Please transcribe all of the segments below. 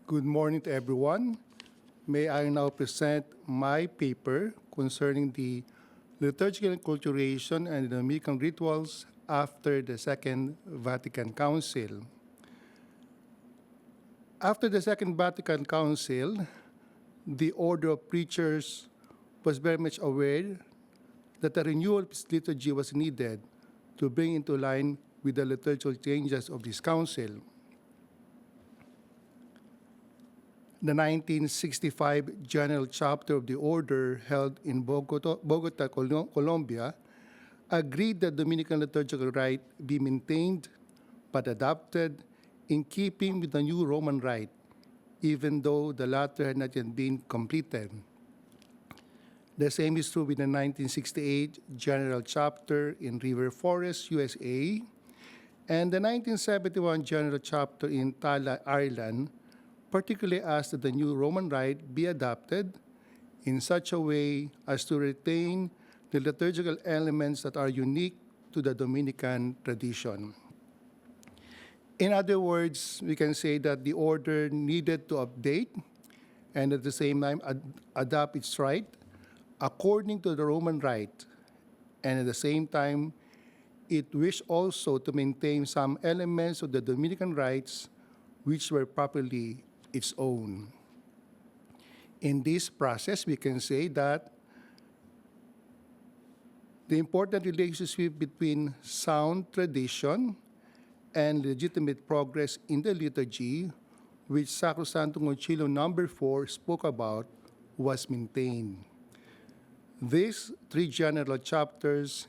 Good morning to everyone. May I now present my paper concerning the liturgical inculturation and the Dominican rituals after the Second Vatican Council. After the Second Vatican Council, the Order of Preachers was very much aware that a renewal of its liturgy was needed to bring into line with the liturgical changes of this council. The 1965 General Chapter of the Order held in Bogota, Colombia, agreed that Dominican liturgical rite be maintained but adapted in keeping with the new Roman rite, even though the latter had not yet been completed. The same is true with the 1968 General Chapter in River Forest, USA, and the 1971 General Chapter in Tala, Ireland, particularly asked that the new Roman rite be adapted in such a way as to retain the liturgical elements that are unique to the Dominican tradition. In other words, we can say that the order needed to update and at the same time adapt its rite according to the Roman rite, and at the same time, it wished also to maintain some elements of the Dominican rites which were properly its own. In this process, we can say that the important relationship between sound tradition and legitimate progress in the liturgy, which Sacrosanctum Concilium No. 4 spoke about, was maintained. These three general chapters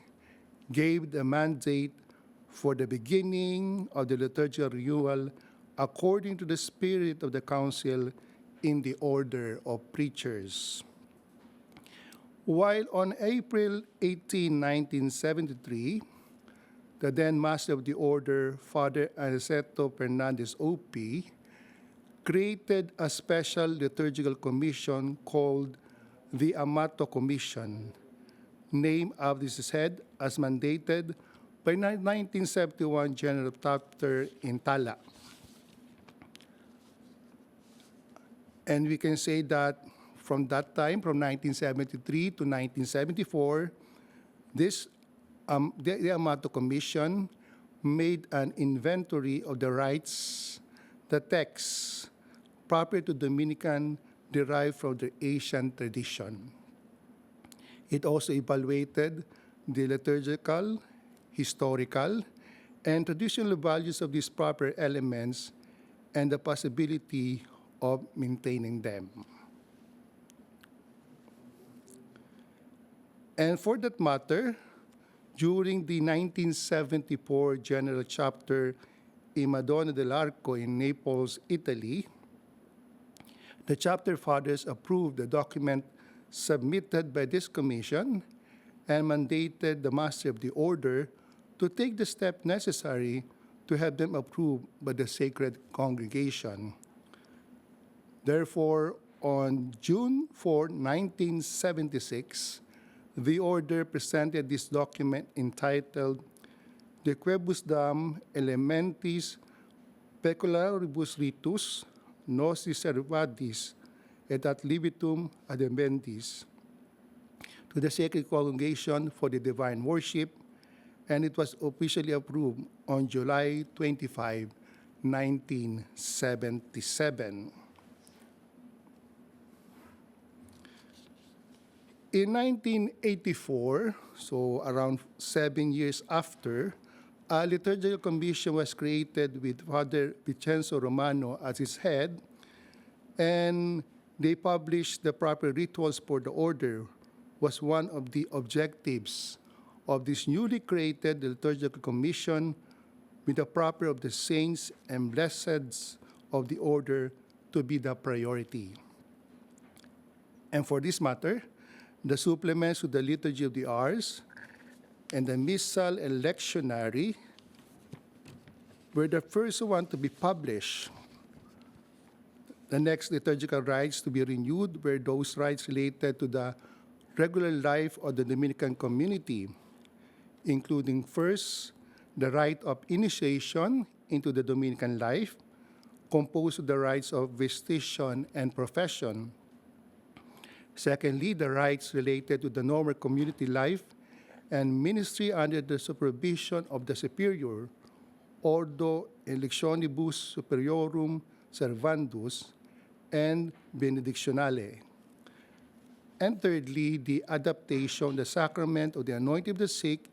gave the mandate for the beginning of the liturgical renewal according to the spirit of the Council in the Order of Preachers. While on April 18, 1973, the then Master of the Order, Father Aniceto Fernandez O.P., created a special liturgical commission called the Amato Commission, named after his head as mandated by 1971 General Chapter in Tala. And we can say that from that time, from 1973 to 1974, the Amato Commission made an inventory of the rites, the texts proper to Dominican derived from the Asian tradition. It also evaluated the liturgical, historical, and traditional values of these proper elements and the possibility of maintaining them. And for that matter, during the 1974 General Chapter in Madonna dell'Arco in Naples, Italy, the chapter fathers approved the document submitted by this commission and mandated the Master of the Order to take the step necessary to have them approved by the Sacred Congregation. Therefore, on June 4, 1976, the Order presented this document entitled De Quibus Dam Elementis Peculiaribus Ritus Nos Reservadis et ad libitum adembendis to the Sacred Congregation for the Divine Worship, and it was officially approved on July 25, 1977. In 1984, so around 7 years after, a liturgical commission was created with Father Vincenzo Romano as its head, and they published the proper rituals for the order was one of the objectives of this newly created liturgical commission, with the proper of the saints and blesseds of the order to be the priority. And for this matter, the supplements to the Liturgy of the Hours and the Missal and Lectionary were the first one to be published. The next liturgical rites to be renewed were those rites related to the regular life of the Dominican community, including first, the rite of initiation into the Dominican life, composed of the rights of visitation and profession. Secondly, the rights related to the normal community life and ministry under the supervision of the superior, ordo electionibus superiorum servandus, and benedictionale. And thirdly, the adaptation, the sacrament of the anointing of the sick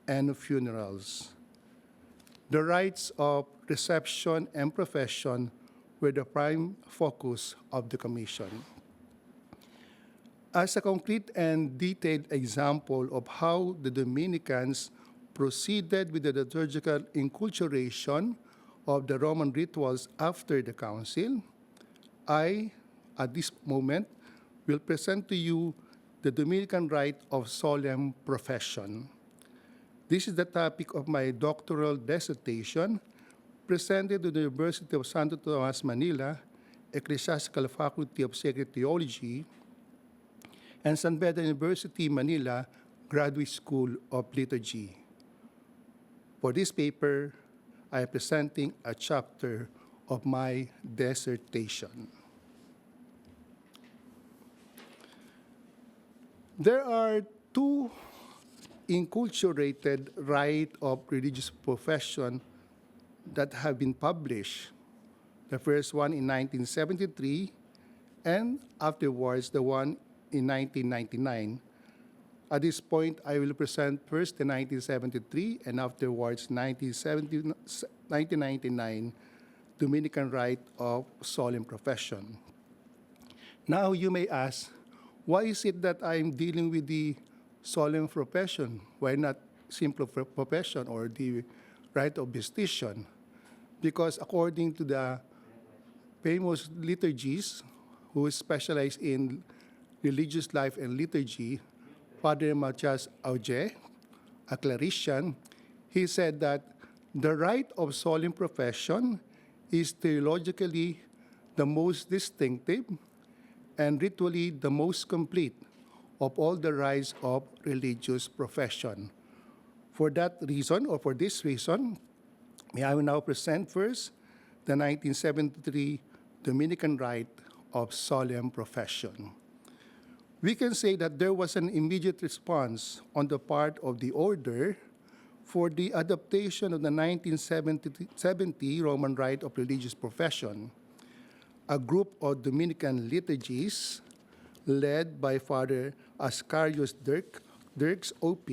and of funerals. The rites of reception and profession were the prime focus of the commission. As a concrete and detailed example of how the Dominicans proceeded with the liturgical inculturation of the Roman rituals after the council, I, at this moment, will present to you the Dominican rite of solemn profession. This is the topic of my doctoral dissertation presented to the University of Santo Tomas, Manila, Ecclesiastical Faculty of Sacred Theology, and San Beda University, Manila, Graduate School of Liturgy. For this paper, I am presenting a chapter of my dissertation. There are two inculturated rites of religious profession that have been published. The first one in 1973, and afterwards the one in 1999. At this point, I will present first the 1973 and afterwards 1999 Dominican Rite of Solemn Profession. Now you may ask, why is it that I'm dealing with the solemn profession? Why not simple profession or the rite of visitation? Because according to the famous liturgies who specialize in religious life and liturgy, Father Matias Auge, a clerician, he said that the rite of solemn profession is theologically the most distinctive and ritually the most complete of all the rites of religious profession. For that reason, or for this reason, I will now present first the 1973 Dominican Rite of Solemn Profession. We can say that there was an immediate response on the part of the order for the adaptation of the 1970 Roman Rite of Religious Profession. A group of Dominican liturgies led by Father Ascarius Dirks OP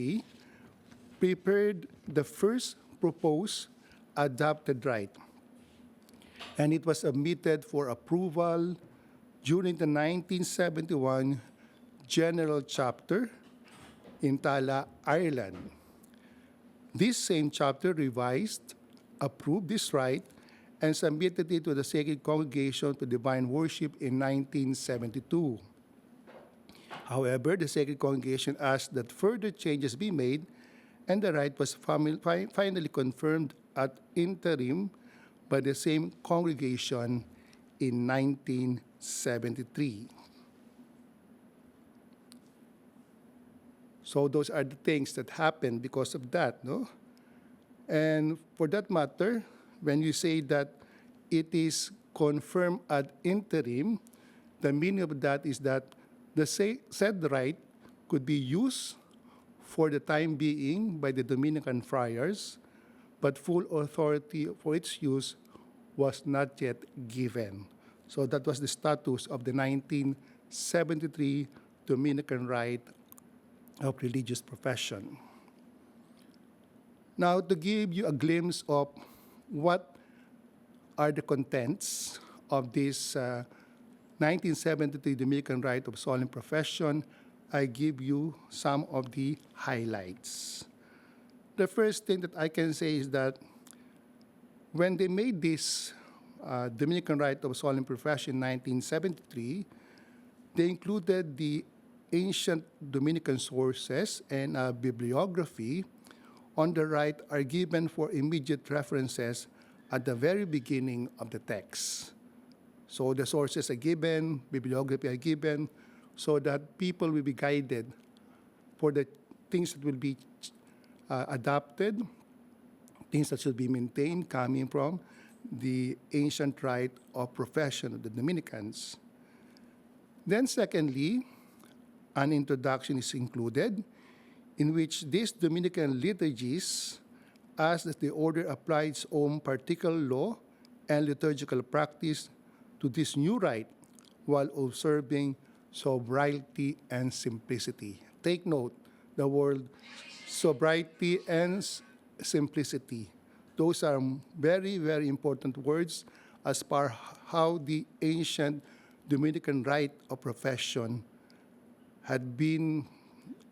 prepared the first proposed adopted rite, and it was submitted for approval during the 1971 General Chapter in Tala, Ireland. This same chapter revised, approved this rite, and submitted it to the Sacred Congregation to Divine Worship in 1972. However, the Sacred Congregation asked that further changes be made, and the rite was finally confirmed at interim by the same congregation in 1973. So those are the things that happened because of that, no? And for that matter, when you say that it is confirmed ad interim, the meaning of that is that the said rite could be used for the time being by the Dominican friars, but full authority for its use was not yet given. So that was the status of the 1973 Dominican Rite of Religious Profession. Now, to give you a glimpse of what are the contents of this 1973 Dominican Rite of Solemn Profession, I give you some of the highlights. The first thing that I can say is that when they made this Dominican Rite of Solemn Profession in 1973, they included the ancient Dominican sources and a bibliography on the rite are given for immediate references at the very beginning of the text. So the sources are given, bibliography are given, so that people will be guided for the things that will be adopted, things that should be maintained, coming from, the ancient rite of profession of the Dominicans. Then secondly, an introduction is included in which these Dominican liturgies ask that the order apply its own particular law and liturgical practice to this new rite while observing sobriety and simplicity. Take note, the word sobriety and simplicity. Those are very, very important words as per how the ancient Dominican rite of profession had been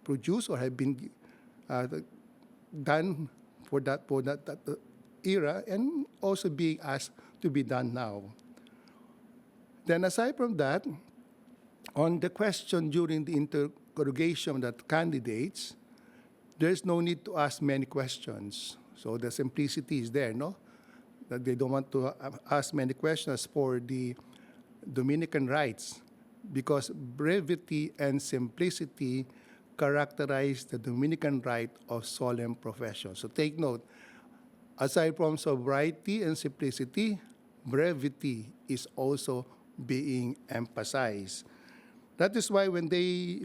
produced or had been done for that era, and also being asked to be done now. Then aside from that, on the question during the interrogation of the candidates, there's no need to ask many questions. So the simplicity is there, no? That they don't want to ask many questions for the Dominican rites, because brevity and simplicity characterize the Dominican rite of solemn profession. So take note, aside from sobriety and simplicity, brevity is also being emphasized. That is why when they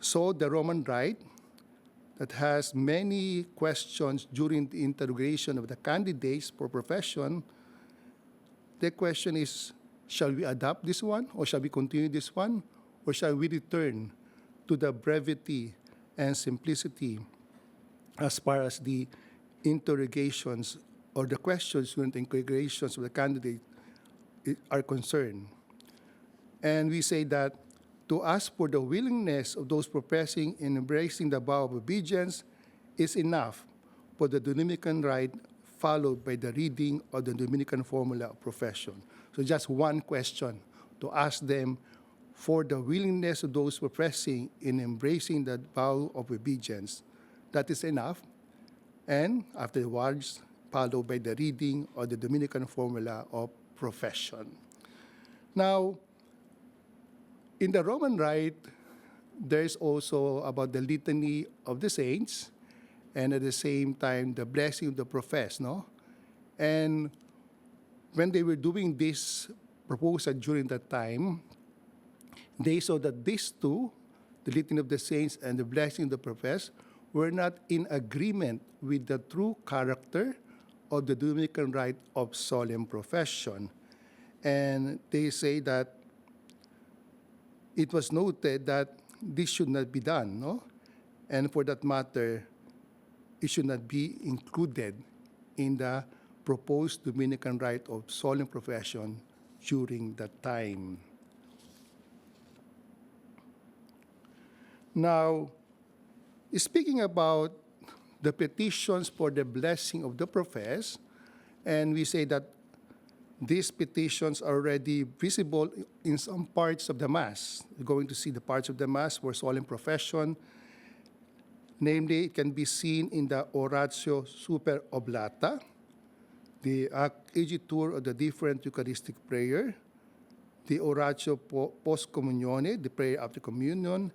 saw the Roman rite that has many questions during the interrogation of the candidates for profession, the question is, shall we adopt this one, or shall we continue this one, or shall we return to the brevity and simplicity as far as the interrogations or the questions during the interrogations of the candidate are concerned? And we say that to ask for the willingness of those professing and embracing the vow of obedience is enough for the Dominican rite, followed by the reading of the Dominican formula of profession. So just one question to ask them for the willingness of those professing in embracing the vow of obedience. That is enough. And afterwards, followed by the reading of the Dominican formula of profession. Now, in the Roman rite, there's also about the litany of the saints, and at the same time, the blessing of the professed, no? And when they were doing this proposal during that time, they saw that these two, the litany of the saints and the blessing of the professed, were not in agreement with the true character of the Dominican rite of solemn profession. And they say that it was noted that this should not be done, no? And for that matter, it should not be included in the proposed Dominican rite of solemn profession during that time. Now, speaking about the petitions for the blessing of the professed, and we say that these petitions are already visible in some parts of the Mass. You're going to see the parts of the Mass for solemn profession. Namely, it can be seen in the Oratio Super Oblata, the Agitur of the different Eucharistic prayer, the Oratio Post Communione, the prayer after communion,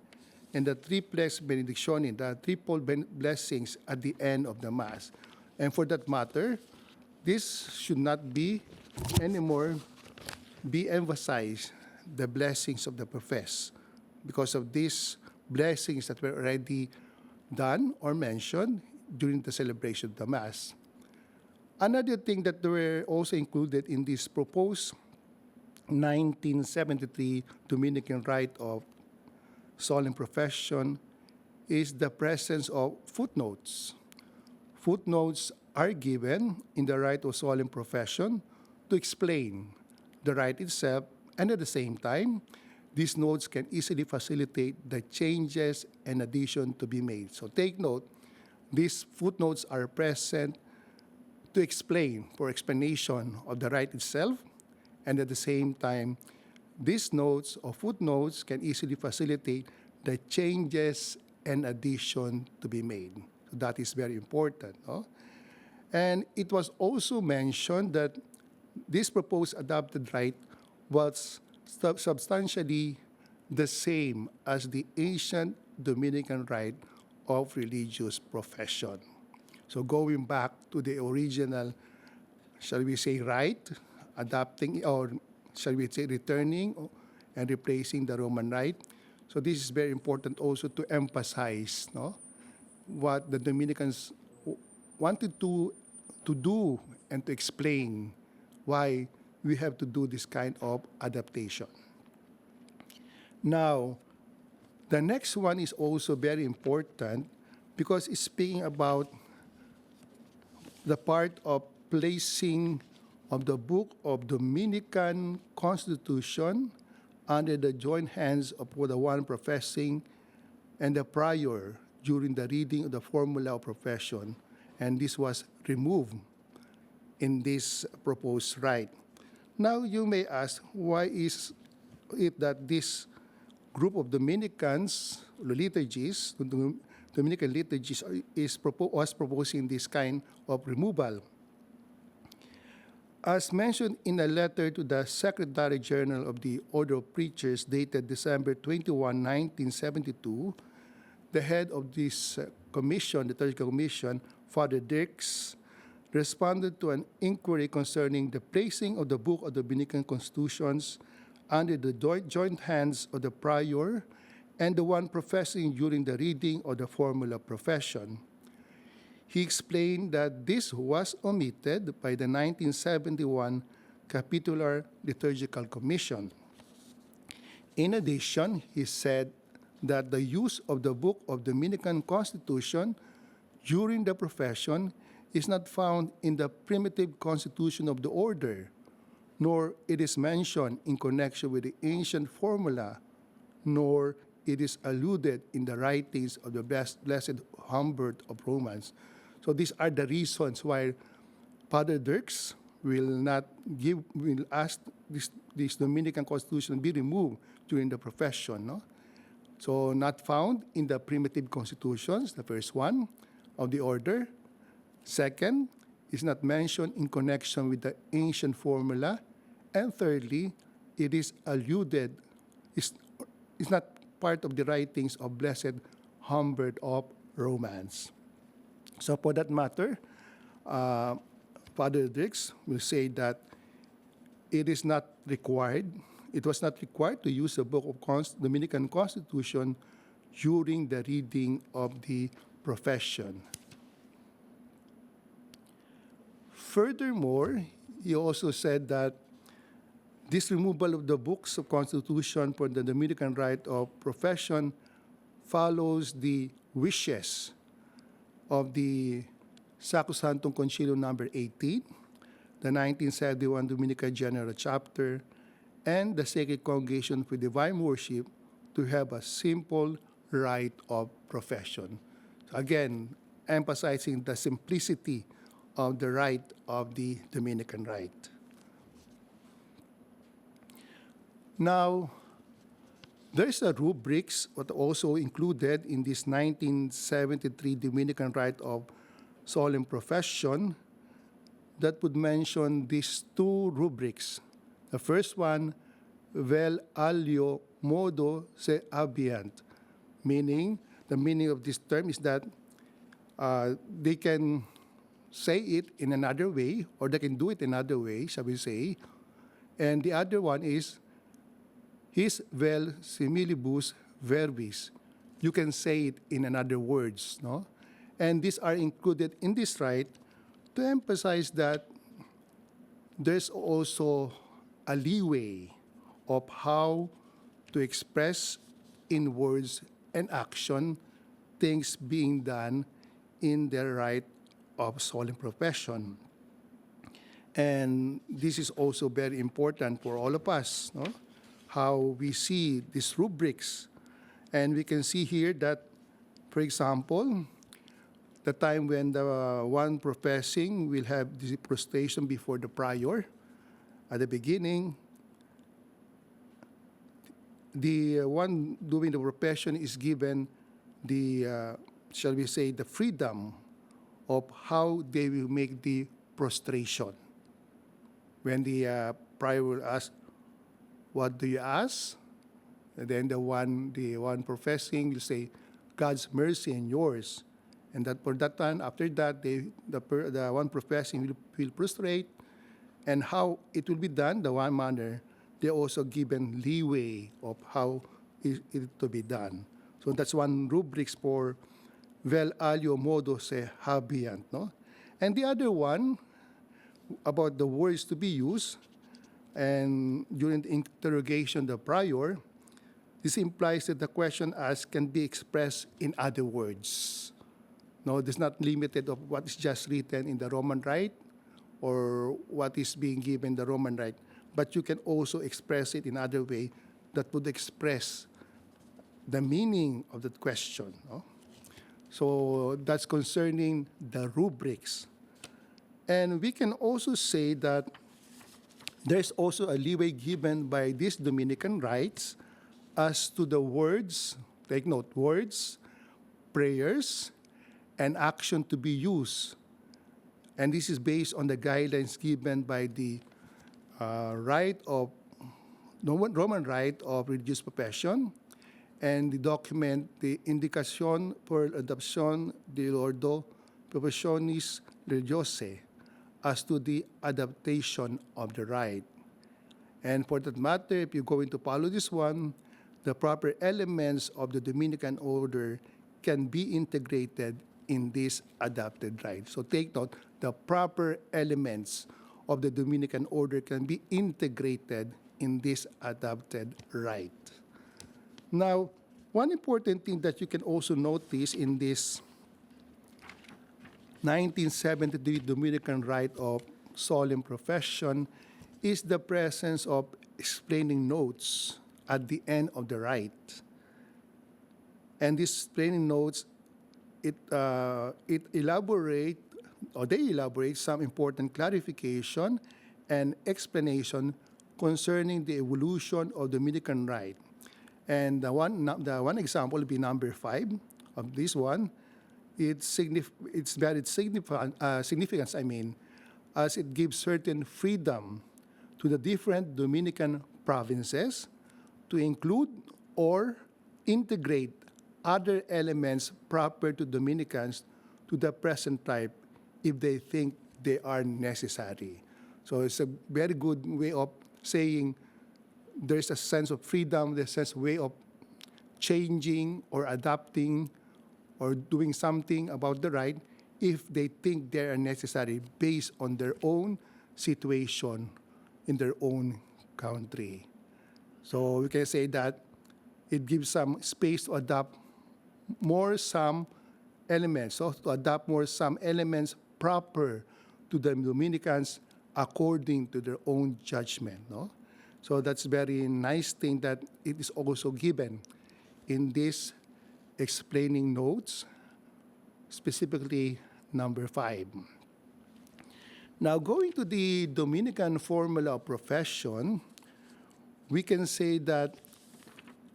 and the Triplex Benedictione, the triple blessings at the end of the Mass. And for that matter, this should not be anymore be emphasized, the blessings of the professed, because of these blessings that were already done or mentioned during the celebration of the Mass. Another thing that were also included in this proposed 1973 Dominican rite of solemn profession is the presence of footnotes. Footnotes are given in the rite of solemn profession to explain the rite itself, and at the same time, these notes can easily facilitate the changes and addition to be made. So take note, these footnotes are present to explain, for explanation of the rite itself, and at the same time, these notes or footnotes can easily facilitate the changes and addition to be made. So that is very important. No? And it was also mentioned that this proposed adopted rite was substantially the same as the ancient Dominican rite of religious profession. So going back to the original shall we say, rite, adapting, or shall we say, returning and replacing the Roman rite. So this is very important also to emphasize, no, what the Dominicans wanted to do and to explain why we have to do this kind of adaptation. Now, the next one is also very important because it's speaking about the part of placing of the Book of Dominican Constitution under the joint hands of the one professing and the prior during the reading of the formula of profession, and this was removed in this proposed rite. Now you may ask, why is it that this group of Dominicans, the liturgies, the Dominican liturgies, was proposing this kind of removal? As mentioned in a letter to the Secretary General of the Order of Preachers dated December 21, 1972, the head of this commission, the Liturgical Commission, Father Dirks, responded to an inquiry concerning the placing of the Book of Dominican Constitutions under the joint hands of the prior and the one professing during the reading of the formula of profession. He explained that this was omitted by the 1971 Capitular Liturgical Commission. In addition, he said that the use of the Book of Dominican Constitution during the profession is not found in the primitive constitution of the order, nor it is mentioned in connection with the ancient formula, nor it is alluded in the writings of the Blessed Humbert of Romans. So these are the reasons why Father Dirks will ask this Dominican Constitution be removed during the profession. No? So not found in the primitive constitutions, the first one, of the order. Second, is not mentioned in connection with the ancient formula. And thirdly, it is alluded, is not part of the writings of Blessed Humbert of Romans. So for that matter, Father Dirks will say that it is not required, it was not required to use the Book of Dominican Constitution during the reading of the profession. Furthermore, he also said that this removal of the books of Constitution for the Dominican rite of profession follows the wishes of the Sacrosanctum Concilium number 18, the 1971 Dominican General Chapter, and the Sacred Congregation for Divine Worship to have a simple rite of profession. So again, emphasizing the simplicity of the rite of the Dominican rite. Now, there's a rubrics what also included in this 1973 Dominican rite of solemn profession that would mention these two rubrics. The first one, vel alio modo se habeant, meaning, the meaning of this term is that they can say it in another way, or they can do it another way, shall we say. And the other one is, his vel similibus verbis. You can say it in another words, no? And these are included in this rite to emphasize that there's also a leeway of how to express in words and action things being done in the rite of solemn profession. And this is also very important for all of us, no? How we see these rubrics. And we can see here that, for example, the time when the one professing will have the prostration before the prior. At the beginning, the one doing the profession is given the, shall we say, the freedom of how they will make the prostration. When the prior will ask, what do you ask? And then the one professing will say, God's mercy and yours. And that for that time, after that, the one professing will prostrate, And how it will be done, the one manner, they're also given leeway of how it to be done. So that's one rubrics for vel alio modo se habeant, no? And the other one, about the words to be used, and during the interrogation of the prior, this implies that the question asked can be expressed in other words. No, it's not limited of what is just written in the Roman Rite or what is being given the Roman Rite, but you can also express it in other way that would express the meaning of that question. No? So that's concerning the rubrics. And we can also say that there's also a leeway given by these Dominican rites as to the words, take note, words, prayers, and action to be used. And this is based on the guidelines given by the rite of Roman Rite of religious profession, and the document, the Indicación por Adopción de Ordo Professionis Religiose, as to the adaptation of the rite. And for that matter, if you're going to follow this one, the proper elements of the Dominican order can be integrated in this adapted rite. So take note, the proper elements of the Dominican order can be integrated in this adapted rite. Now, one important thing that you can also notice in this 1973 Dominican Rite of Solemn Profession is the presence of explaining notes at the end of the rite. And these explaining notes, they elaborate some important clarification and explanation concerning the evolution of Dominican Rite. And the one example will be number 5 of this one. It's very significance, as it gives certain freedom to the different Dominican provinces to include or integrate other elements proper to Dominicans to the present type if they think they are necessary. So it's a very good way of saying there's a sense of freedom, there's a sense of way of changing or adapting or doing something about the rite if they think they are necessary based on their own situation in their own country. So we can say that it gives some space to adapt more some elements, so to adapt more some elements proper to the Dominicans according to their own judgment. No? So that's very nice thing that it is also given in this explaining notes, specifically number 5. Now, going to the Dominican formula of profession, we can say that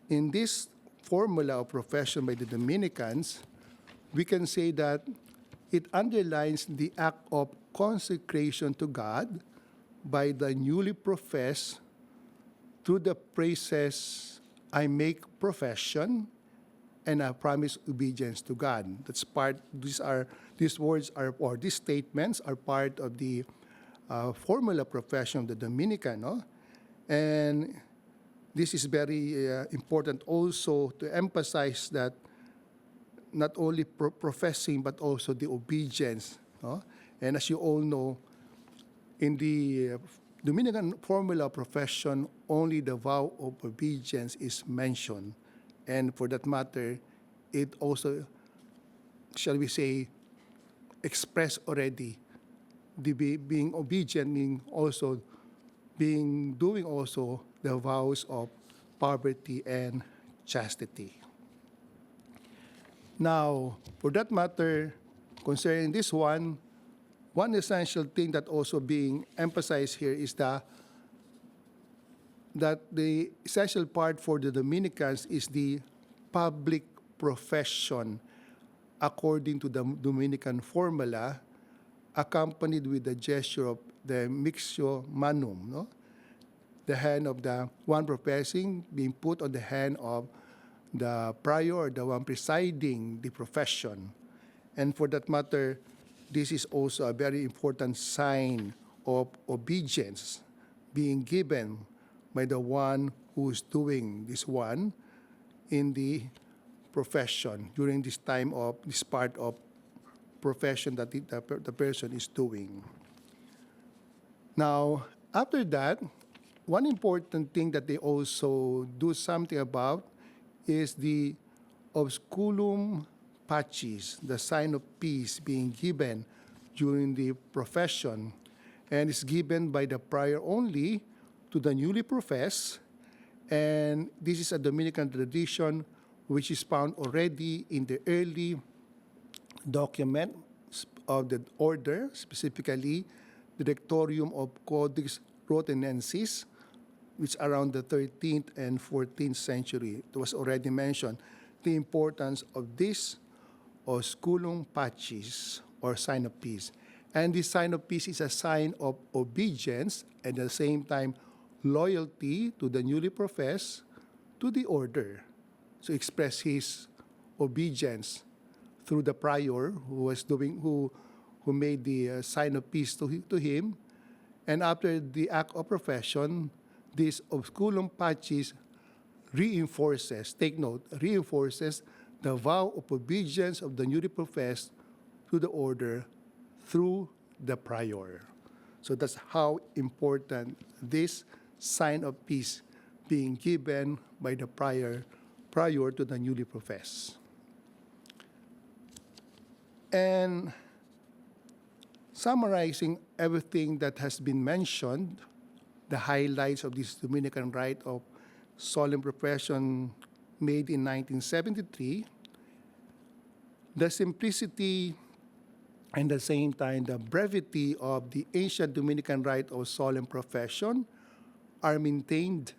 in this formula of profession by the Dominicans, we can say that it underlines the act of consecration to God by the newly professed through the phrases, I make profession, and I promise obedience to God. That's part. These words are, or these statements are part of the formula profession of the Dominican, no? And this is very important also to emphasize that not only professing but also the obedience, no? And as you all know, in the Dominican formula profession, only the vow of obedience is mentioned. And for that matter, it also, shall we say, expressed already the being obedient, meaning also doing also the vows of poverty and chastity. Now, for that matter, concerning this one essential thing that also being emphasized here is that the essential part for the Dominicans is the public profession according to the Dominican formula, accompanied with the gesture of the mixio manum, no? The hand of the one professing being put on the hand of the prior, the one presiding the profession. And for that matter, this is also a very important sign of obedience being given by the one who is doing this one in the profession during this time of this part of profession that the person is doing. Now, after that, one important thing that they also do something about is the obsculum pacis, the sign of peace being given during the profession, and is given by the prior only to the newly professed. And this is a Dominican tradition which is found already in the early documents of the order, specifically the Directorium of Codex Rothenensis, which around the 13th and 14th century. It was already mentioned the importance of this osculum pacis, or sign of peace. And this sign of peace is a sign of obedience and at the same time loyalty to the newly professed, to the order. So express his obedience through the prior who made the sign of peace to him. And after the act of profession, this obsculum pacis reinforces, take note, reinforces the vow of obedience of the newly professed to the order through the prior. So that's how important this sign of peace being given by the prior to the newly professed. And summarizing everything that has been mentioned, the highlights of this Dominican rite of solemn profession made in 1973, the simplicity and at the same time the brevity of the ancient Dominican rite of solemn profession are maintained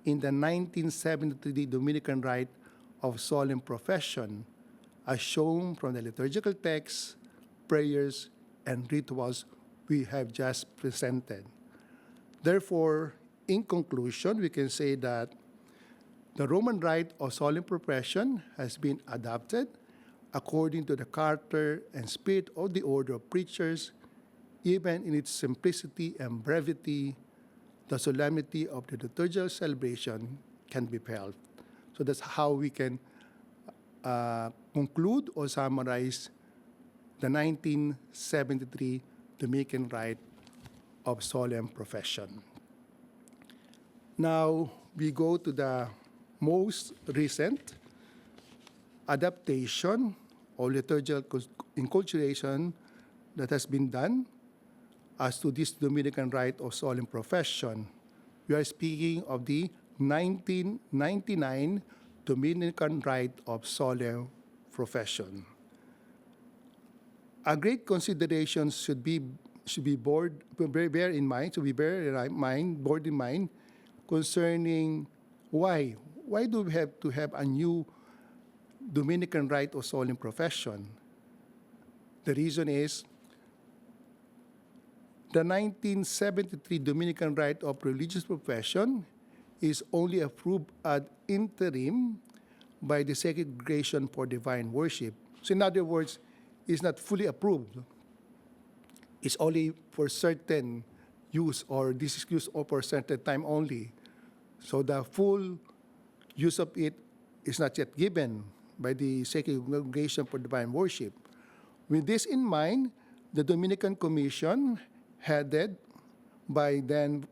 in the 1973 Dominican rite of solemn profession, as shown from the liturgical texts, prayers, and rituals we have just presented. Therefore, in conclusion, we can say that the Roman rite of solemn profession has been adopted according to the character and spirit of the order of preachers, even in its simplicity and brevity. The solemnity of the liturgical celebration can be felt. So that's how we can conclude or summarize the 1973 Dominican rite of solemn profession. Now we go to the most recent adaptation or liturgical inculturation that has been done as to this Dominican rite of solemn profession. We are speaking of the 1999 Dominican rite of solemn profession. A great consideration should be borne in mind concerning why do we have to have a new Dominican rite of solemn profession? The reason is the 1973 Dominican rite of religious profession is only approved ad interim by the Segregation for Divine Worship. So in other words, it's not fully approved. It's only for certain use, or this is used for a certain time only. So the full use of it is not yet given by the Segregation for Divine Worship. With this in mind, the Dominican Commission, headed by then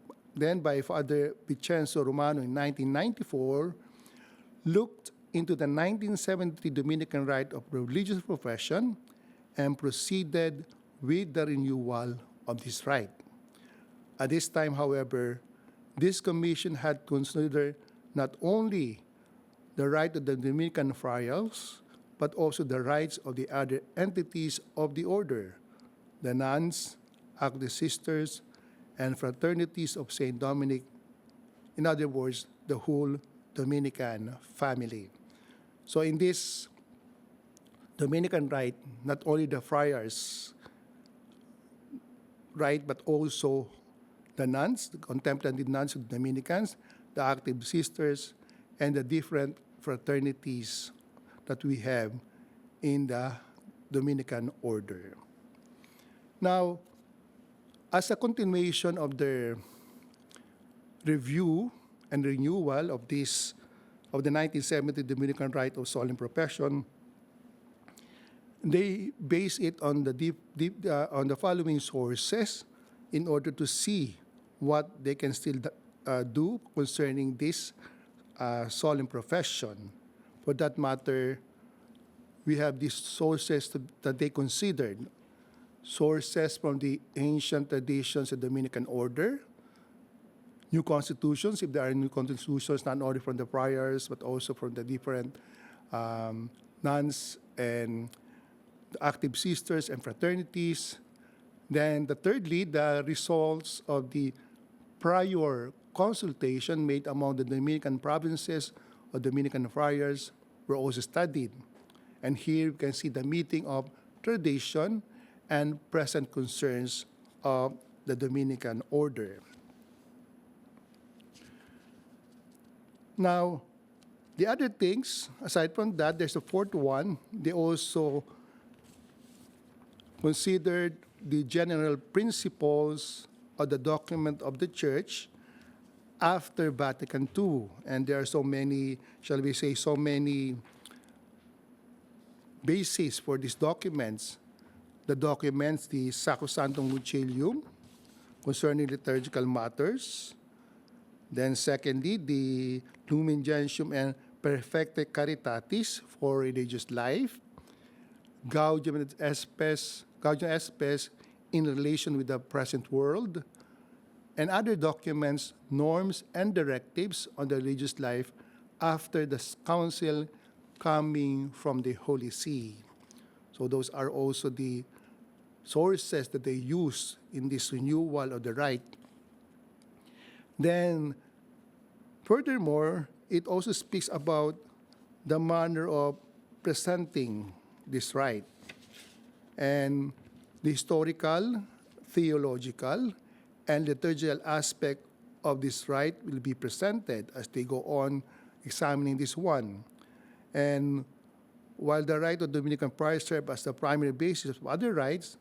by Father Vincenzo Romano in 1994, looked into the 1973 Dominican rite of religious profession and proceeded with the renewal of this rite. At this time, however, this commission had considered not only the right of the Dominican friars, but also the rights of the other entities of the order, the nuns, active sisters, and fraternities of St. Dominic, in other words, the whole Dominican family. So in this Dominican rite, not only the friars rite, but also the nuns, the contemplative nuns of the Dominicans, the active sisters, and the different fraternities that we have in the Dominican order. Now, As a continuation of the review and renewal of the 1970 Dominican Rite of Solemn Profession, they base it on on the following sources in order to see what they can still do concerning this solemn profession. For that matter, we have these sources that they considered. Sources from the ancient traditions of the Dominican order, new constitutions, if there are new constitutions, not only from the friars, but also from the different nuns and the active sisters and fraternities. Then thirdly, the results of the prior consultation made among the Dominican provinces or Dominican friars were also studied. And here you can see the meeting of tradition and present concerns of the Dominican order. Now, the other things, aside from that, there's a fourth one. They also considered the general principles of the document of the Church after Vatican II. And there are so many, shall we say, so many bases for these documents. The documents, the Sacrosanctum Concilium concerning liturgical matters. Then secondly, the Lumen Gentium and Perfecte Caritatis for religious life. Gaudium et Spes in relation with the present world. And other documents, norms, and directives on the religious life after the council coming from the Holy See. So those are also the sources that they use in this renewal of the rite. Then, furthermore, it also speaks about the manner of presenting this rite. And the historical, theological, and liturgical aspect of this rite will be presented as they go on examining this one. And while the rite of Dominican friars serve as the primary basis of other rites,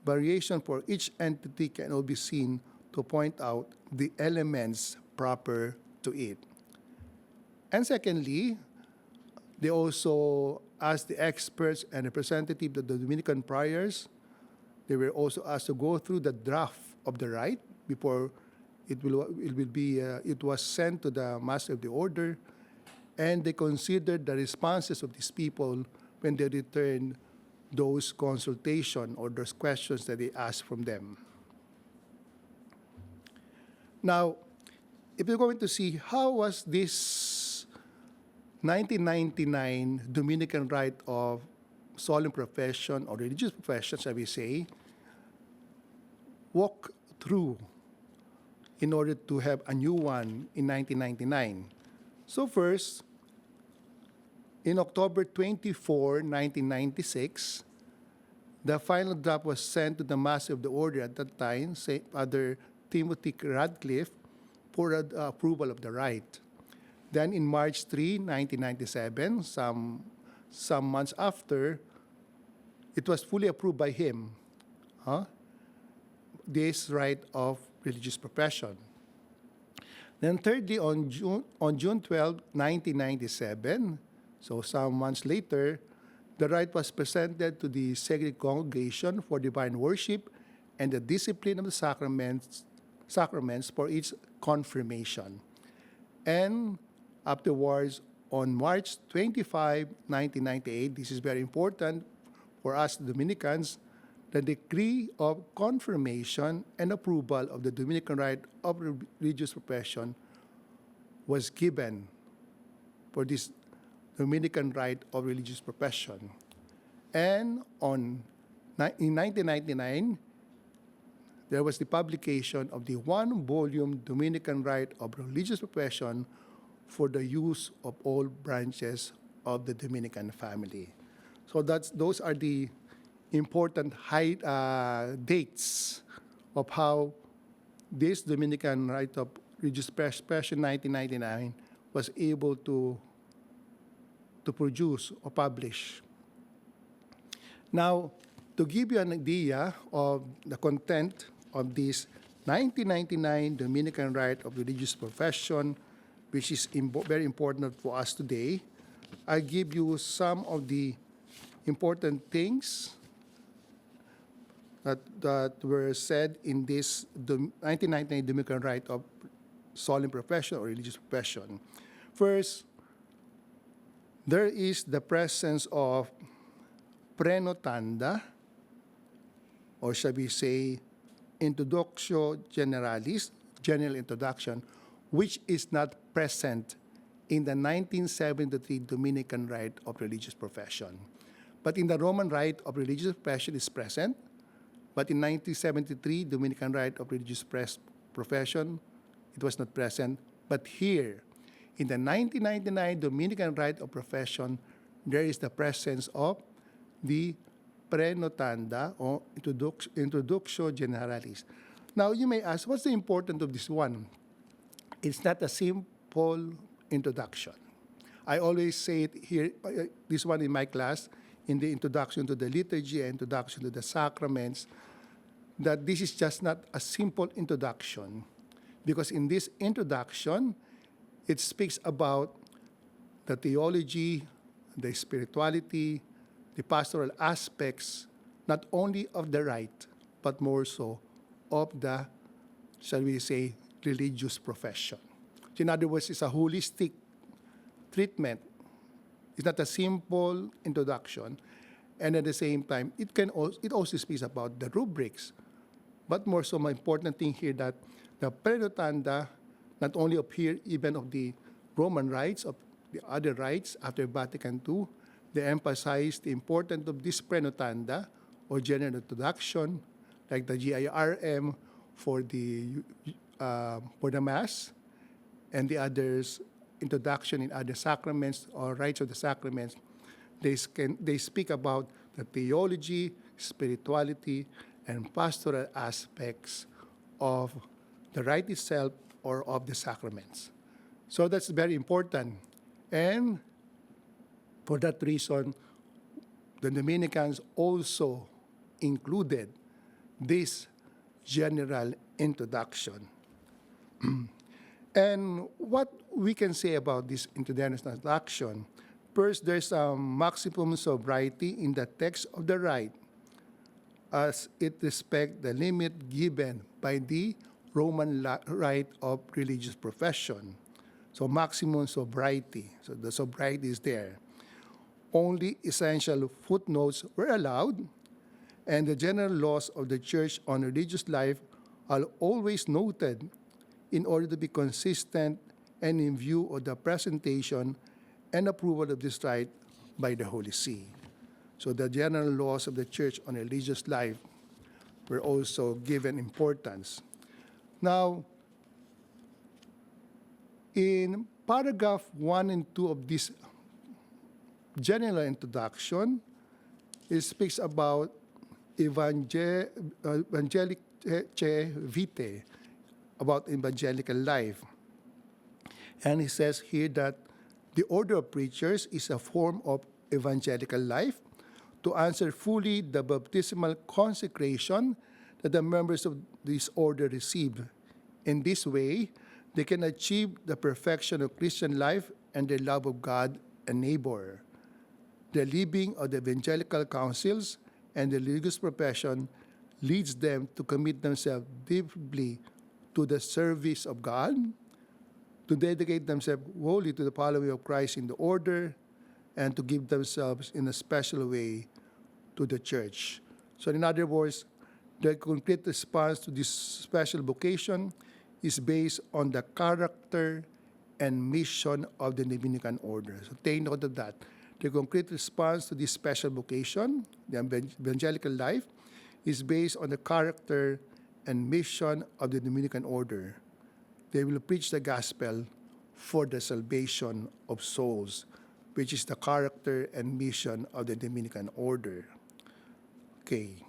variation for each entity can all be seen to point out the elements proper to it. And secondly, they also asked the experts and representatives of the Dominican friars. They were also asked to go through the draft of the rite before it was sent to the master of the order, and they considered the responses of these people when they returned those consultation or those questions that they asked from them. Now, if you're going to see how was this 1999 Dominican Rite of Solemn Profession or religious profession, shall we say, walk through in order to have a new one in 1999. So first, in October 24, 1996, the final draft was sent to the Master of the Order at that time, Father Timothy Radcliffe, for approval of the rite. Then in March 3, 1997, some months after, it was fully approved by him, this rite of religious profession. Then thirdly, on June 12, 1997, so some months later, the rite was presented to the Sacred Congregation for Divine Worship and the discipline of the sacraments for its confirmation. And afterwards, on March 25, 1998, this is very important for us Dominicans, the decree of confirmation and approval of the Dominican Rite of Religious Profession was given for this Dominican Rite of Religious Profession. And in 1999, there was the publication of the one-volume Dominican Rite of Religious Profession for the use of all branches of the Dominican family. So those are the important dates of how this Dominican Rite of Religious Profession 1999 was able to produce or publish. Now, to give you an idea of the content of this 1999 Dominican Rite of Religious Profession, which is very important for us today, I give you some of the important things that were said in this 1999 Dominican Rite of Solemn Profession or Religious Profession. First, there is the presence of prenotanda, or shall we say, introductio generalis, general introduction, which is not present in the 1973 Dominican Rite of Religious Profession. But in the Roman Rite of Religious Profession is present, but in 1973 Dominican Rite of Religious Profession, it was not present. But here, in the 1999 Dominican Rite of Profession, there is the presence of the prenotanda or introductio generalis. Now, you may ask, what's the importance of this one? It's not a simple introduction. I always say it here, this one in my class, in the introduction to the liturgy and introduction to the sacraments, that this is just not a simple introduction. Because in this introduction, it speaks about the theology, the spirituality, the pastoral aspects, not only of the rite, but more so of the, shall we say, religious profession. So in other words, it's a holistic treatment. It's not a simple introduction. And at the same time, it also speaks about the rubrics. But more so, my important thing here that the prenotanda not only appear even of the Roman rites, of the other rites after Vatican II, they emphasize the importance of this prenotanda or general introduction, like the GIRM for the Mass, and the others introduction in other sacraments or rites of the sacraments. They speak about the theology, spirituality, and pastoral aspects of the rite itself or of the sacraments. So that's very important. And for that reason, the Dominicans also included this general introduction. And what we can say about this introduction, first, there's a maximum sobriety in the text of the rite, as it respects the limit given by the Roman Rite of Religious Profession. So maximum sobriety. So the sobriety is there. Only essential footnotes were allowed, and the general laws of the Church on religious life are always noted in order to be consistent and in view of the presentation and approval of this rite by the Holy See. So the general laws of the Church on religious life were also given importance. Now, in paragraph 1 and 2 of this general introduction, it speaks about evangelice vitae, about evangelical life. And he says here that the order of preachers is a form of evangelical life to answer fully the baptismal consecration that the members of this order receive. In this way, they can achieve the perfection of Christian life and the love of God and neighbor. The living of the evangelical councils and the religious profession leads them to commit themselves deeply to the service of God, to dedicate themselves wholly to the following of Christ in the order, and to give themselves in a special way to the church. So in other words, the complete response to this special vocation is based on the character and mission of the Dominican order. So take note of that. The concrete response to this special vocation, the evangelical life, is based on the character and mission of the Dominican order. They will preach the gospel for the salvation of souls, which is the character and mission of the Dominican order. Okay.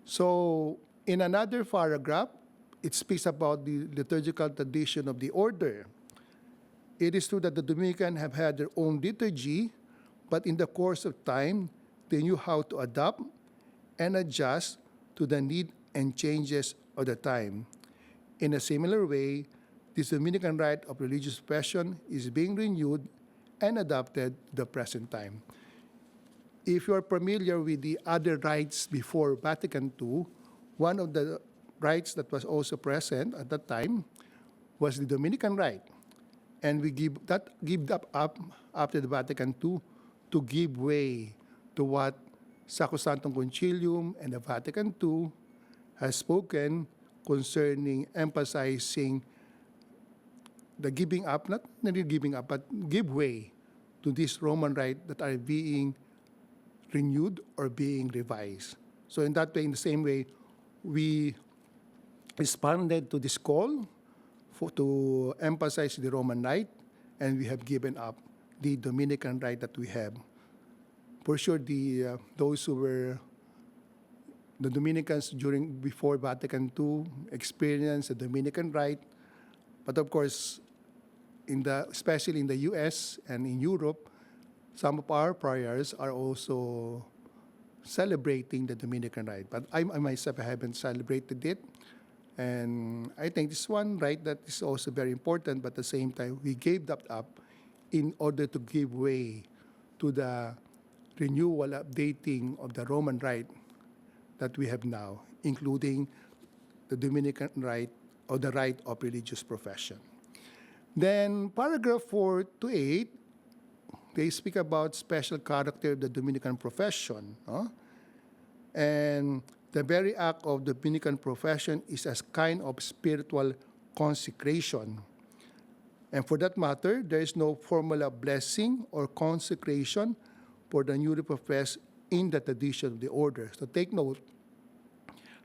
So, in another paragraph, it speaks about the liturgical tradition of the order. It is true that the Dominican have had their own liturgy, but in the course of time, they knew how to adapt and adjust to the need and changes of the time. In a similar way, this Dominican rite of religious profession is being renewed and adapted to the present time. If you are familiar with the other rites before Vatican II, one of the rites that was also present at that time was the Dominican rite. And we give that up after the Vatican II to give way to what Sacrosanctum Concilium and the Vatican II has spoken concerning emphasizing the giving up, not really giving up, but give way to this Roman rite that are being renewed or being revised. So in that way, in the same way, we responded to this call to emphasize the Roman rite, and we have given up the Dominican rite that we have. For sure, those who were the Dominicans before Vatican II experienced the Dominican rite, but of course, especially in the U.S. and in Europe, some of our priors are also celebrating the Dominican rite. But I myself haven't celebrated it. And I think this one rite that is also very important, but at the same time, we gave that up in order to give way to the renewal, updating of the Roman rite that we have now, including the Dominican rite or the rite of religious profession. Then paragraph 4 to 8, they speak about special character of the Dominican profession. And the very act of the Dominican profession is a kind of spiritual consecration. And for that matter, there is no formula blessing or consecration for the newly professed in the tradition of the order. So take note,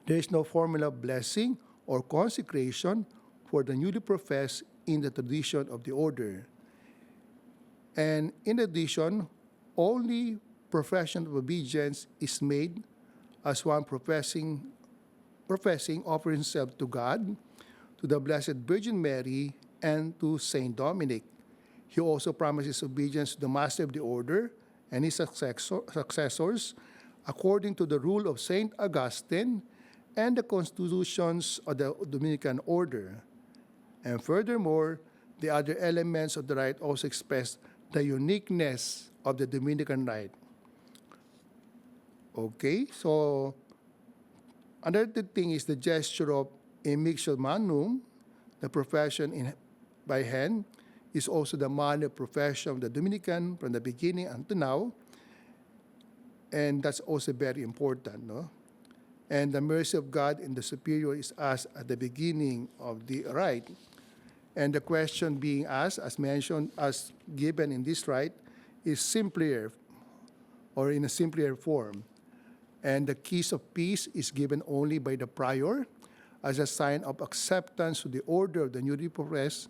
there is no formula blessing or consecration for the newly professed in the tradition of the order. And in addition, only profession of obedience is made as one professing offer himself to God, to the Blessed Virgin Mary, and to Saint Dominic. He also promises obedience to the Master of the Order and his successors, according to the rule of Saint Augustine and the constitutions of the Dominican Order. And furthermore, the other elements of the rite also express the uniqueness of the Dominican rite. Okay, so another thing is the gesture of immixio manum, the profession by hand, is also the manner of profession of the Dominican from the beginning until now, and that's also very important, no? And the mercy of God in the superior is asked at the beginning of the rite. And the question being asked, as mentioned, as given in this rite, is simpler, or in a simpler form. And the keys of peace is given only by the prior as a sign of acceptance to the order of the newly professed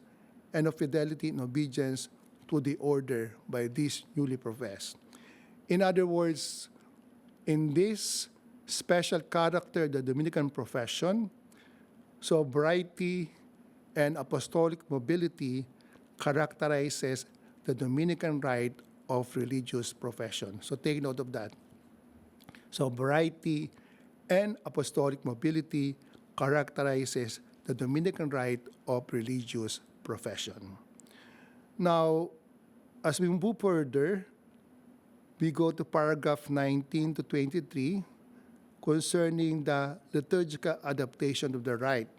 and of fidelity and obedience to the order by this newly professed. In other words, in this special character, the Dominican profession, sobriety and apostolic mobility characterizes the Dominican rite of religious profession. So take note of that. Sobriety and apostolic mobility characterizes the Dominican rite of religious profession. Now, as we move further, we go to paragraph 19 to 23 concerning the liturgical adaptation of the rite.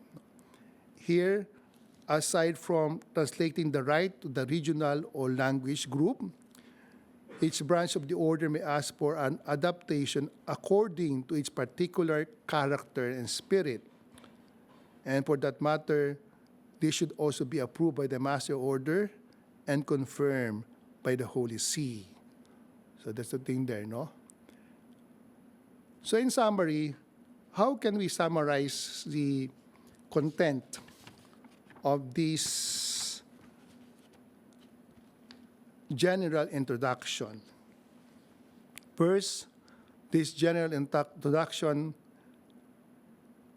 Here, aside from translating the rite to the regional or language group, each branch of the order may ask for an adaptation according to its particular character and spirit. And for that matter, this should also be approved by the Master Order and confirmed by the Holy See. So that's the thing there, no? So in summary, how can we summarize the content of this general introduction? First, this general introduction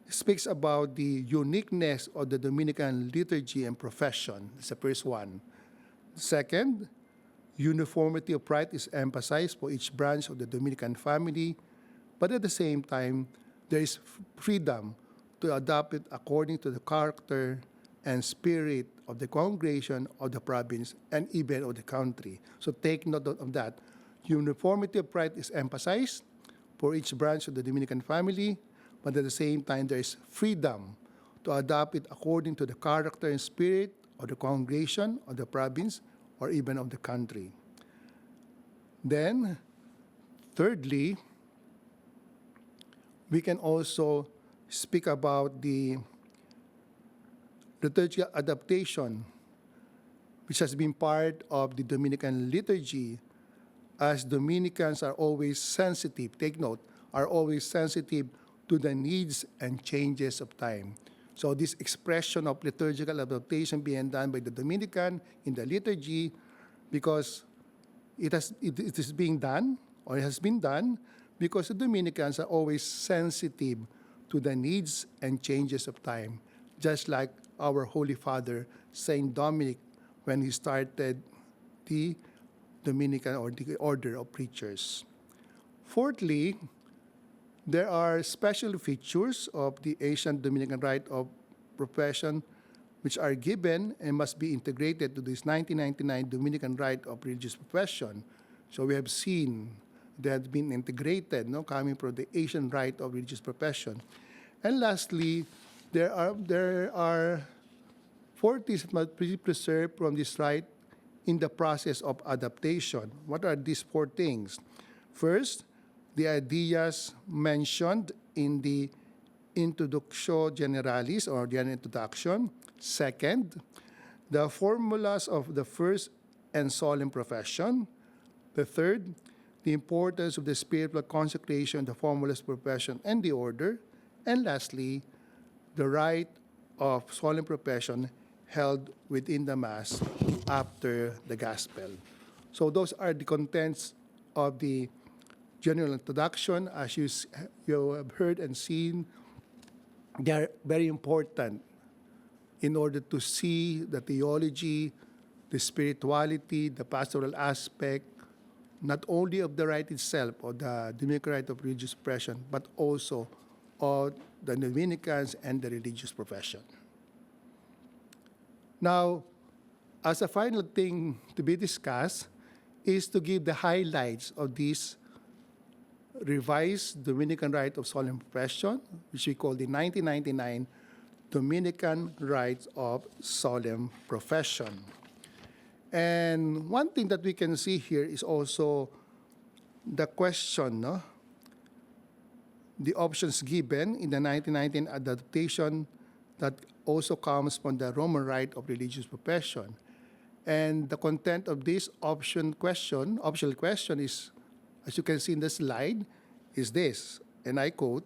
speaks about the uniqueness of the Dominican liturgy and profession. That's the first one. Second, uniformity of rite is emphasized for each branch of the Dominican family, but at the same time, there is freedom to adopt it according to the character and spirit of the congregation of the province and even of the country. So take note of that. Uniformity of rite is emphasized for each branch of the Dominican family, but at the same time, there is freedom to adopt it according to the character and spirit of the congregation of the province or even of the country. Then, thirdly, we can also speak about the liturgical adaptation, which has been part of the Dominican liturgy, as Dominicans are always sensitive, take note, are always sensitive to the needs and changes of time. So this expression of liturgical adaptation being done by the Dominican in the liturgy, because it is being done, or it has been done, because the Dominicans are always sensitive to the needs and changes of time, just like our Holy Father, Saint Dominic, when he started the Dominican or the Order of Preachers. Fourthly, there are special features of the ancient Dominican rite of profession which are given and must be integrated to this 1999 Dominican rite of religious profession. So we have seen that been integrated, coming from the Asian rite of religious profession. And lastly, there are 4 things that must be preserved from this rite in the process of adaptation. What are these 4 things? First, the ideas mentioned in the Introductio Generalis, or the introduction. Second, the formulas of the first and solemn profession. The third, the importance of the spiritual consecration, the formulas, profession, and the order. And lastly, the rite of solemn profession held within the Mass after the Gospel. So those are the contents of the general introduction. As you have heard and seen, they are very important in order to see the theology, the spirituality, the pastoral aspect, not only of the rite itself, or the Dominican rite of religious profession, but also of the Dominicans and the religious profession. Now, as a final thing to be discussed is to give the highlights of this revised Dominican rite of solemn profession, which we call the 1999 Dominican Rite of Solemn Profession. And one thing that we can see here is also the question, the options given in the 1919 adaptation that also comes from the Roman Rite of Religious Profession. And the content of this optional question is, as you can see in the slide, is this, and I quote,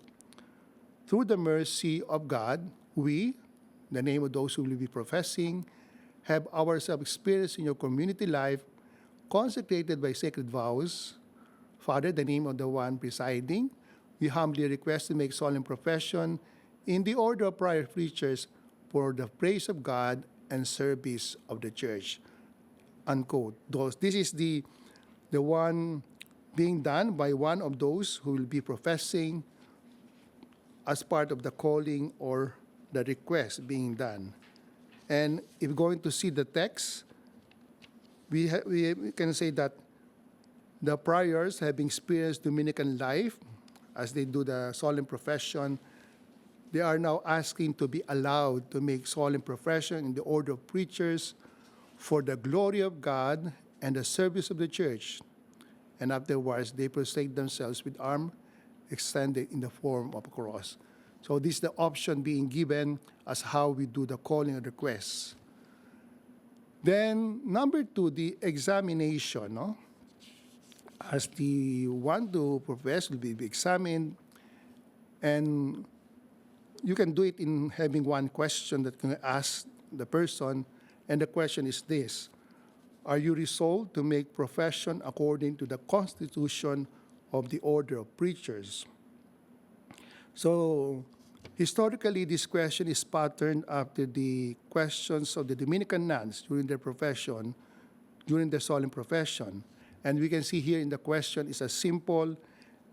"Through the mercy of God, we," the name of those who will be professing, "have ourselves experienced in your community life, consecrated by sacred vows. Father, the name of the one presiding, we humbly request to make solemn profession in the order of prior preachers for the praise of God and service of the church." Unquote. This is the one being done by one of those who will be professing as part of the calling or the request being done. And if we're going to see the text, we can say that the priors having experienced Dominican life as they do the solemn profession, they are now asking to be allowed to make solemn profession in the order of preachers for the glory of God and the service of the church. And afterwards, they prostrate themselves with arm extended in the form of a cross. So this is the option being given as how we do the calling and requests. Then, number 2, the examination. As the one to profess will be examined, and you can do it in having one question that can ask the person, and the question is this: are you resolved to make profession according to the constitution of the order of preachers? So, historically, this question is patterned after the questions of the Dominican nuns during their profession, during their solemn profession. And we can see here in the question is a simple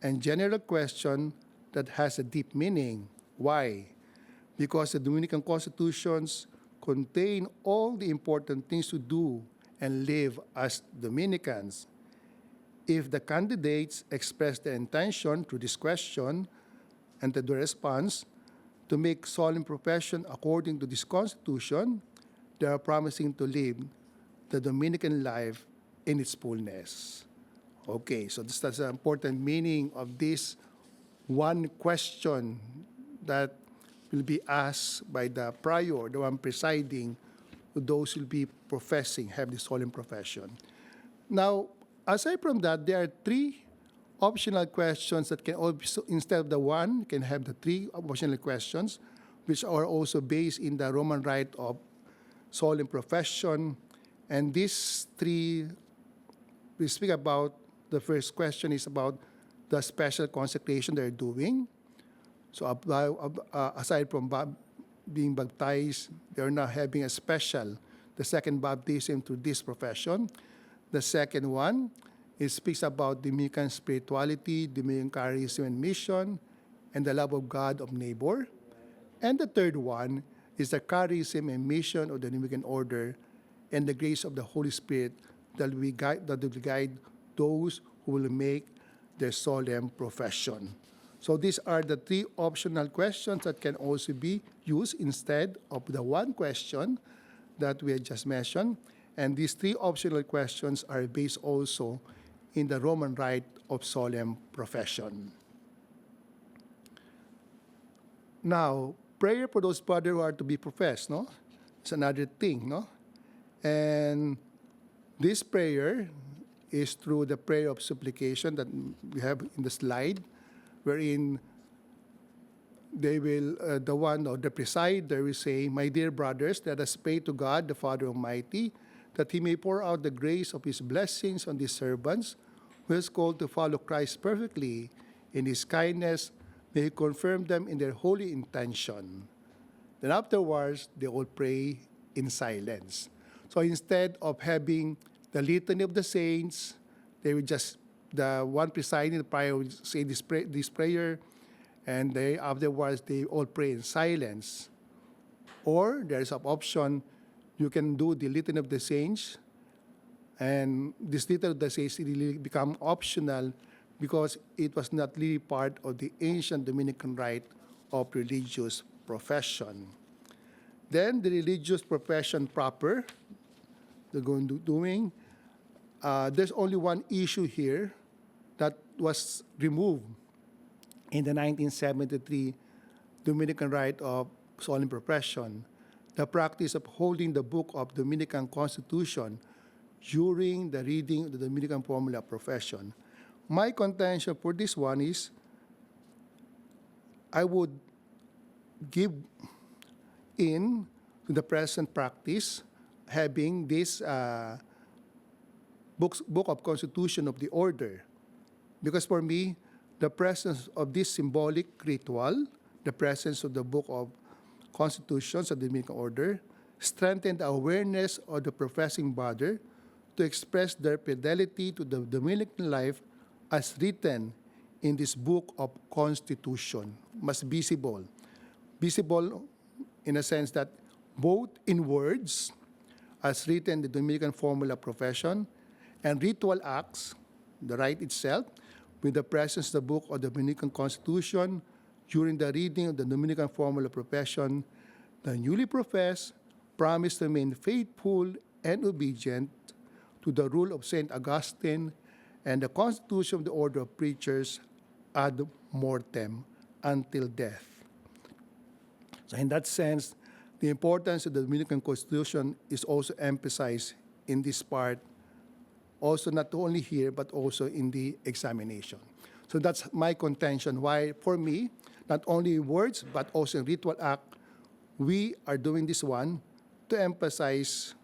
and general question that has a deep meaning. Why? because the Dominican constitutions contain all the important things to do and live as Dominicans. If the candidates express their intention through this question and the response to make solemn profession according to this constitution, they are promising to live the Dominican life in its fullness. Okay, so that's the important meaning of this one question that will be asked by the prior, the one presiding, to those who will be professing, have the solemn profession. Now, aside from that, there are three optional questions that can also, instead of the one, can have the three optional questions, which are also based in the Roman rite of solemn profession. And these three, we speak about, the first question is about the special consecration they're doing. So aside from being baptized, they're now having a special, the second baptism through this profession. The second one, it speaks about Dominican spirituality, Dominican charism and mission, and the love of God, of neighbor. And the third one is the charism and mission of the Dominican order and the grace of the Holy Spirit that will guide those who will make their solemn profession. So these are the three optional questions that can also be used instead of the one question that we had just mentioned. And these three optional questions are based also in the Roman rite of solemn profession. Now, prayer for those brothers who are to be professed, no? It's another thing, no? And this prayer is through the prayer of supplication that we have in the slide, wherein they will, the one or the presider will say, "My dear brothers, let us pray to God, the Father Almighty, that He may pour out the grace of His blessings on these servants, who is called to follow Christ perfectly. In His kindness, may He confirm them in their holy intention." Then afterwards, they all pray in silence. So instead of having the litany of the saints, they will just, the one presiding the prayer will say this prayer, and they afterwards they all pray in silence. Or there's an option, you can do the litany of the saints, and this litany of the saints really become optional because it was not really part of the ancient Dominican rite of religious profession. Then the religious profession proper, they're going to doing, there's only one issue here that was removed in the 1973 Dominican rite of solemn profession, the practice of holding the book of Dominican Constitution during the reading of the Dominican formula of profession. My contention for this one is I would give in to the present practice having this book of Constitution of the order. Because for me, the presence of this symbolic ritual, the presence of the book of Constitutions of the Dominican order, strengthened the awareness of the professing brother to express their fidelity to the Dominican life as written in this book of Constitution. Mas visible. Visible in a sense that both in words, as written in the Dominican formula of profession, and ritual acts, the rite itself, with the presence of the book of the Dominican Constitution during the reading of the Dominican formula of profession, the newly professed promise to remain faithful and obedient to the rule of St. Augustine and the Constitution of the Order of Preachers ad mortem, until death. So in that sense, the importance of the Dominican Constitution is also emphasized in this part, also not only here, but also in the examination. So that's my contention, why, for me, not only words, but also in ritual act, we are doing this one to emphasize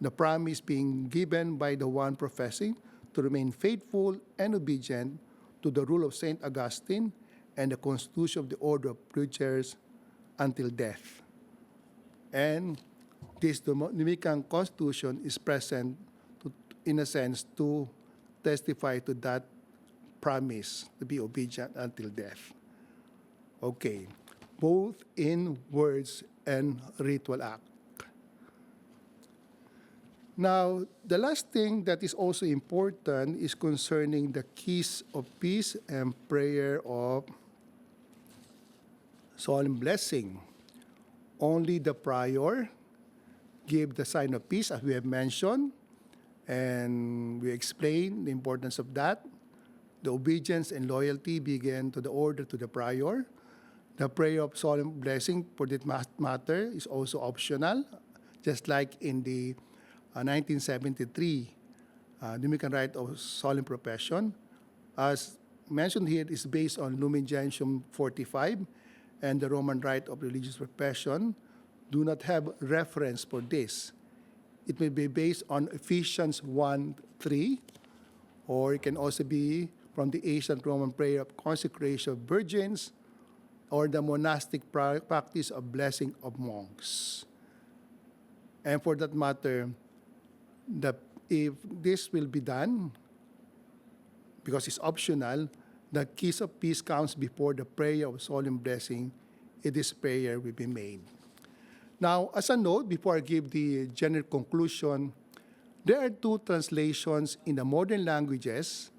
the promise being given by the one professing to remain faithful and obedient to the rule of St. Augustine and the Constitution of the Order of Preachers until death. And this Dominican Constitution is present, in a sense, to testify to that promise to be obedient until death. Okay. both in words and ritual act. Now, the last thing that is also important is concerning the keys of peace and prayer of solemn blessing. Only the prior give the sign of peace, as we have mentioned, and we explained the importance of that. The obedience and loyalty begin to the order to the prior. The prayer of solemn blessing, for that matter, is also optional, just like in the 1973 Dominican Rite of Solemn Profession. As mentioned here, is based on Lumen Gentium 45, and the Roman Rite of Religious Profession do not have reference for this. It may be based on Ephesians 1:3, or it can also be from the ancient Roman prayer of consecration of virgins, or the monastic practice of blessing of monks. And for that matter, if this will be done, because it's optional, the keys of peace comes before the prayer of solemn blessing. This prayer will be made. Now, as a note, before I give the general conclusion, there are two translations in the modern languages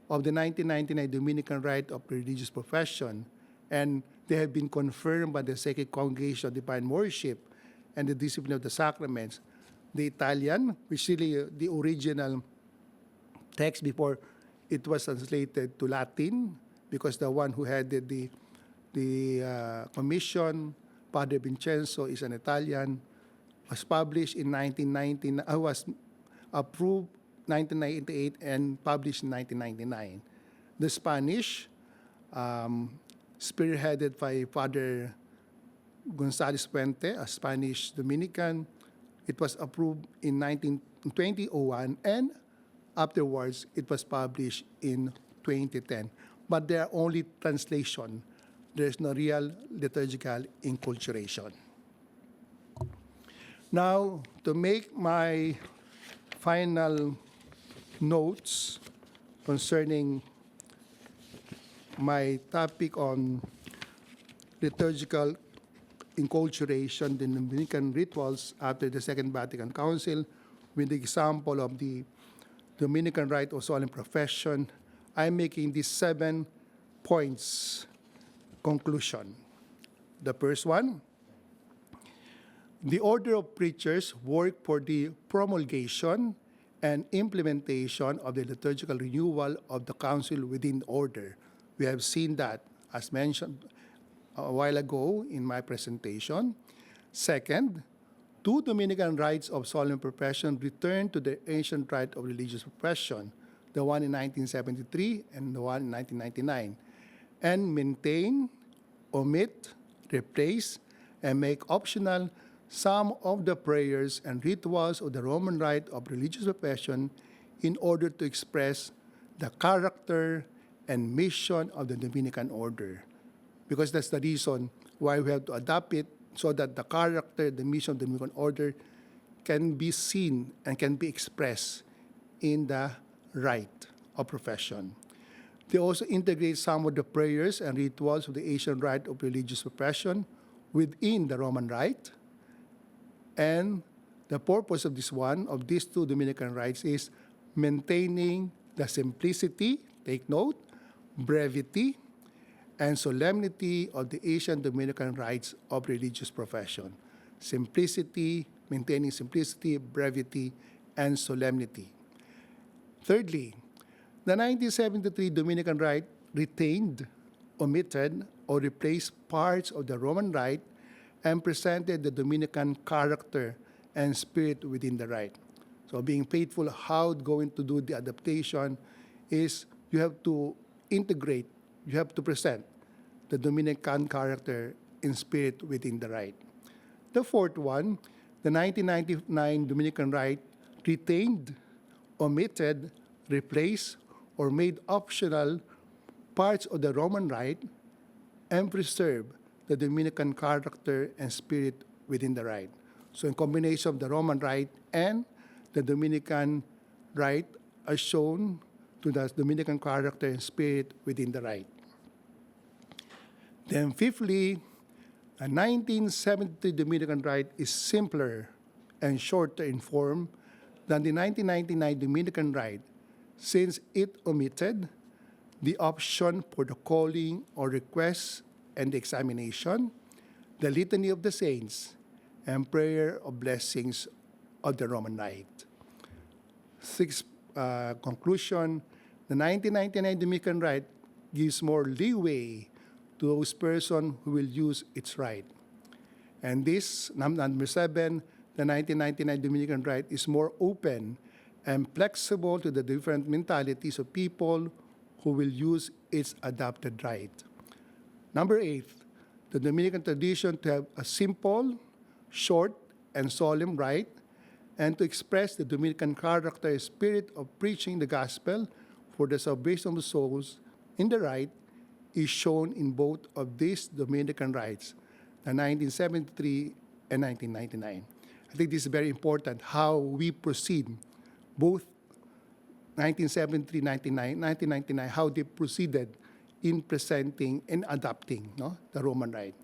of the 1999 Dominican Rite of Religious Profession, and they have been confirmed by the Sacred Congregation of Divine Worship and the Discipline of the Sacraments. The Italian, which is really the original text before it was translated to Latin, because the one who headed the commission, Padre Vincenzo, is an Italian, was published in 1990, was approved 1998 and published in 1999. The Spanish, spearheaded by Father González Puente, a Spanish Dominican, it was approved in 2001, and afterwards it was published in 2010. But they are only translation. There is no real liturgical inculturation. Now, to make my final notes concerning my topic on liturgical inculturation, the Dominican rituals after the Second Vatican Council, with the example of the Dominican Rite of Solemn Profession, I'm making these 7 points conclusion. The first one, the order of preachers work for the promulgation and implementation of the liturgical renewal of the council within the order. We have seen that, as mentioned a while ago in my presentation. Second, 2 Dominican rites of solemn profession return to the ancient rite of religious profession, the one in 1973 and the one in 1999, and maintain, omit, replace, and make optional some of the prayers and rituals of the Roman rite of religious profession in order to express the character and mission of the Dominican order. Because that's the reason why we have to adapt it, so that the character, the mission of the Dominican order can be seen and can be expressed in the rite of profession. They also integrate some of the prayers and rituals of the Asian rite of religious profession within the Roman rite. And the purpose of these 2 Dominican rites is maintaining the simplicity, take note, brevity, and solemnity of the Asian Dominican rites of religious profession. Simplicity, maintaining simplicity, brevity, and solemnity. Thirdly, the 1973 Dominican Rite retained, omitted, or replaced parts of the Roman Rite and presented the Dominican character and spirit within the rite. So being faithful, how going to do the adaptation is you have to integrate, you have to present the Dominican character and spirit within the rite. The fourth one, the 1999 Dominican Rite retained, omitted, replaced, or made optional parts of the Roman Rite and preserved the Dominican character and spirit within the rite. So in combination of the Roman Rite and the Dominican Rite are shown to the Dominican character and spirit within the rite. Then fifthly, A 1973 Dominican rite is simpler and shorter in form than the 1999 Dominican rite, since it omitted the option for the calling or request and the examination, the litany of the saints, and prayer of blessings of the Roman rite. Sixth conclusion, the 1999 Dominican rite gives more leeway to those persons who will use its rite. And this, number 7, the 1999 Dominican rite is more open and flexible to the different mentalities of people who will use its adopted rite. Number 8, the Dominican tradition to have a simple, short, and solemn rite, and to express the Dominican character and spirit of preaching the gospel for the salvation of the souls in the rite is shown in both of these Dominican rites, the 1973 and 1999. I think this is very important, how we proceed, both 1973, 1999, how they proceeded in presenting and adopting the Roman rite.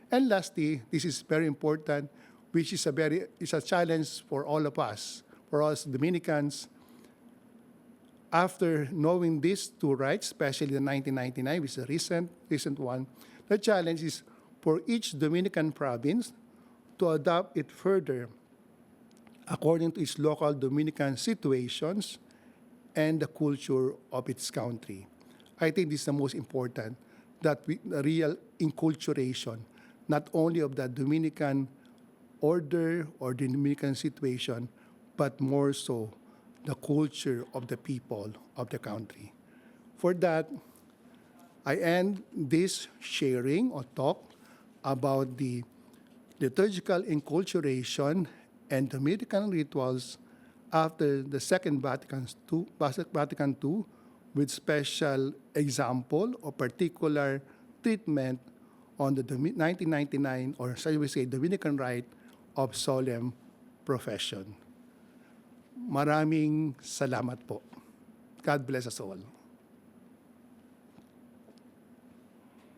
And lastly, this is very important, which is a challenge for all of us, for us Dominicans. After knowing these two rites, especially the 1999, which is a recent one, the challenge is for each Dominican province to adopt it further according to its local Dominican situations and the culture of its country. I think this is the most important, that the real inculturation, not only of the Dominican order or the Dominican situation, but more so the culture of the people of the country. For that, I end this sharing or talk about the liturgical inculturation and Dominican rituals after the Second Vatican II, with special example or particular treatment on the 1999, or shall we say, Dominican rite of solemn profession. Maraming salamat po. God bless us all.